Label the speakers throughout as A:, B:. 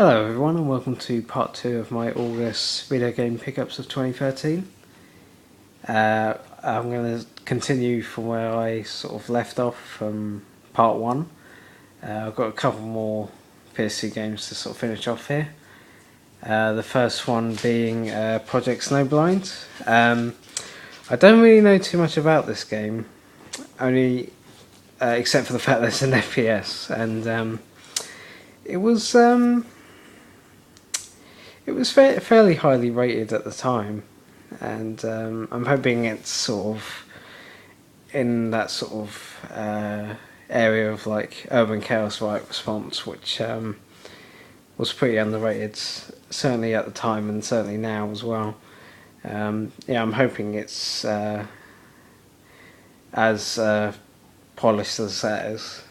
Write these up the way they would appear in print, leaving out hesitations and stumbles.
A: Hello everyone and welcome to part 2 of my August video game pickups of 2013. I'm going to continue from where I sort of left off from part 1. I've got a couple more PS2 games to sort of finish off here. The first one being Project Snowblind. I don't really know too much about this game, only except for the fact that it's an FPS, and it was fairly highly rated at the time, and I'm hoping it's sort of in that sort of area of like Urban Chaos Riot Response, which was pretty underrated, certainly at the time and certainly now as well. Yeah, I'm hoping it's as polished as that is.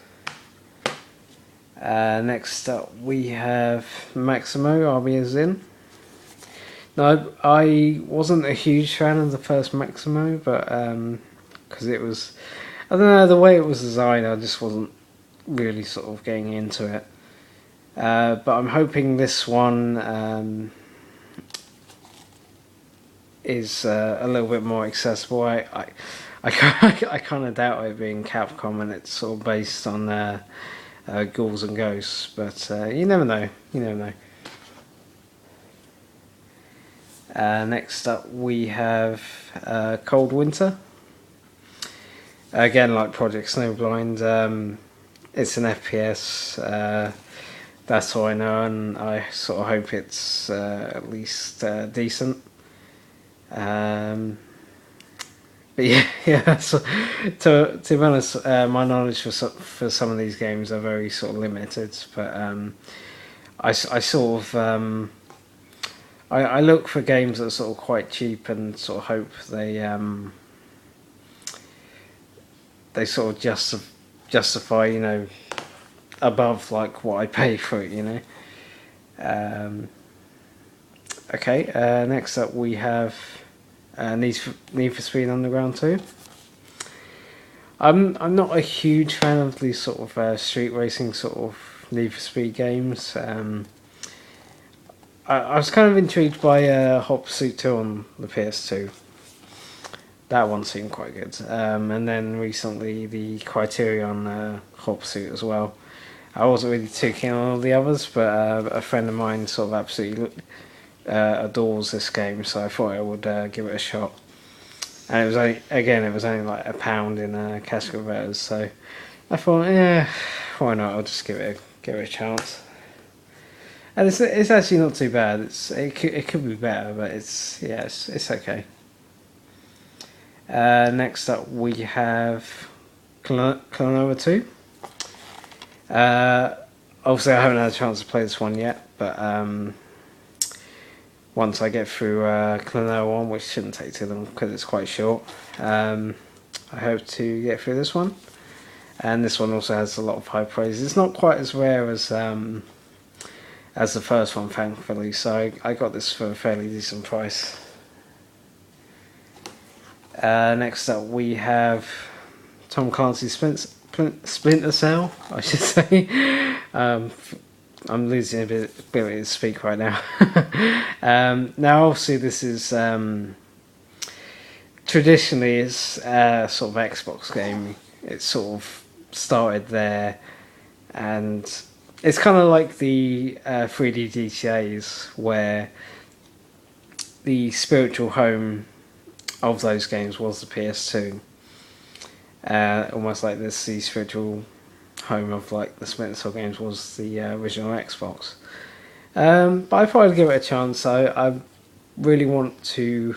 A: Next up we have Maximo, Army is In. Now, I wasn't a huge fan of the first Maximo, but because it was, I don't know, the way it was designed, I just wasn't really sort of getting into it. But I'm hoping this one is a little bit more accessible. I kind of doubt it being Capcom and it's sort of based on ghouls and ghosts, but you never know. You never know. Next up we have Cold Winter. Again, like Project Snowblind, it's an FPS. That's all I know, and I sort of hope it's at least decent. But yeah. So, to be honest, my knowledge for some of these games are very sort of limited. But I sort of I look for games that are sort of quite cheap and sort of hope they sort of justify, you know, above like what I pay for it, you know. Okay, next up we have Need for Speed Underground 2. I'm not a huge fan of these sort of street racing sort of Need for Speed games. I was kind of intrigued by Hot Pursuit 2 on the PS2. That one seemed quite good. And then recently the Criterion Hot Pursuit as well. I wasn't really too keen on all the others, but a friend of mine sort of absolutely adores this game, so I thought I would give it a shot. And it was only like £1 in cash converters, so I thought, yeah, why not? I'll just give it a chance. And it's actually not too bad. It could be better, but it's okay. Next up we have Klonoa 2. Obviously I haven't had a chance to play this one yet, but once I get through Klonoa 1, which shouldn't take too long because it's quite short, I hope to get through this one. And this one also has a lot of high praise. It's not quite as rare as the first one, thankfully, so I got this for a fairly decent price. Next up we have Tom Clancy's Splinter Cell, I should say. I'm losing a bit ability to speak right now. Now obviously this is traditionally it's a sort of Xbox game. It sort of started there, and it's kind of like the 3D GTAs, where the spiritual home of those games was the PS2. Almost like the spiritual home of like the Splinter Cell games was the original Xbox. But I thought I'd give it a chance. I really want to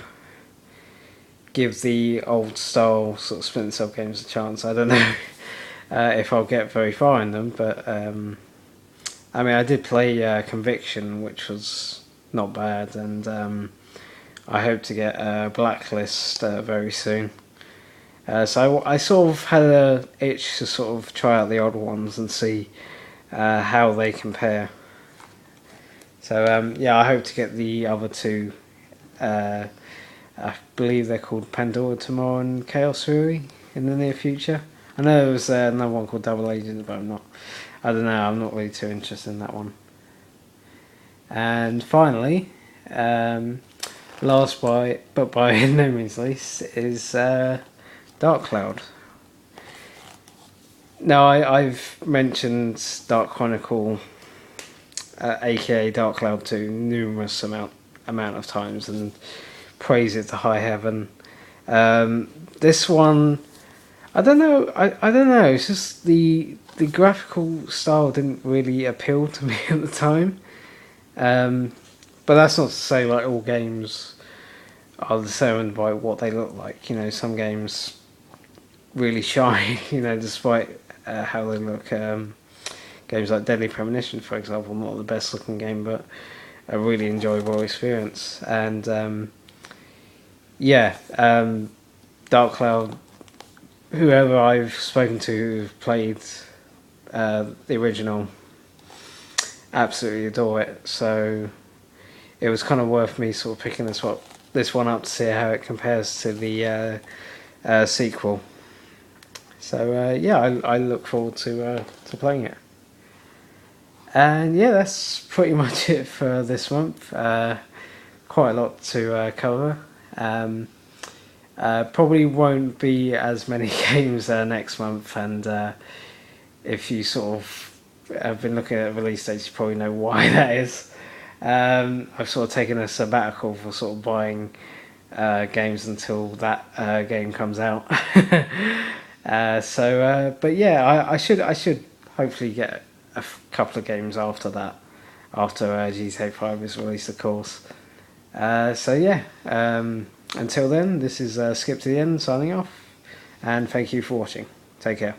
A: give the old style sort of Splinter Cell games a chance. I don't know if I'll get very far in them, but I mean, I did play Conviction, which was not bad, and I hope to get Blacklist very soon. So I sort of had an itch to sort of try out the old ones and see how they compare. So yeah, I hope to get the other two. I believe they're called Pandora Tomorrow and Chaos Fury in the near future. I know there was another one called Double Agent, but I don't know, I'm not really too interested in that one. And finally, last but by no means least, is Dark Cloud. Now, I've mentioned Dark Chronicle, aka Dark Cloud 2, numerous amount of times and praise it to high heaven. This one, I don't know. I don't know. It's just the graphical style didn't really appeal to me at the time. But that's not to say like all games are determined by what they look like. You know, some games really shine. You know, despite how they look. Games like Deadly Premonition, for example, not the best looking game, but a really enjoyable experience. And Dark Cloud. Whoever I've spoken to who've played the original absolutely adore it. So it was kind of worth me sort of picking this one up to see how it compares to the sequel. So I look forward to playing it. And yeah, that's pretty much it for this month. Quite a lot to cover. Probably won't be as many games next month, and if you sort of have been looking at release dates, you probably know why that is. I've sort of taken a sabbatical for sort of buying games until that game comes out. But yeah, I should hopefully get a couple of games after that, after GTA 5 is released, of course. Until then, this is Skip to the End signing off, and thank you for watching. Take care.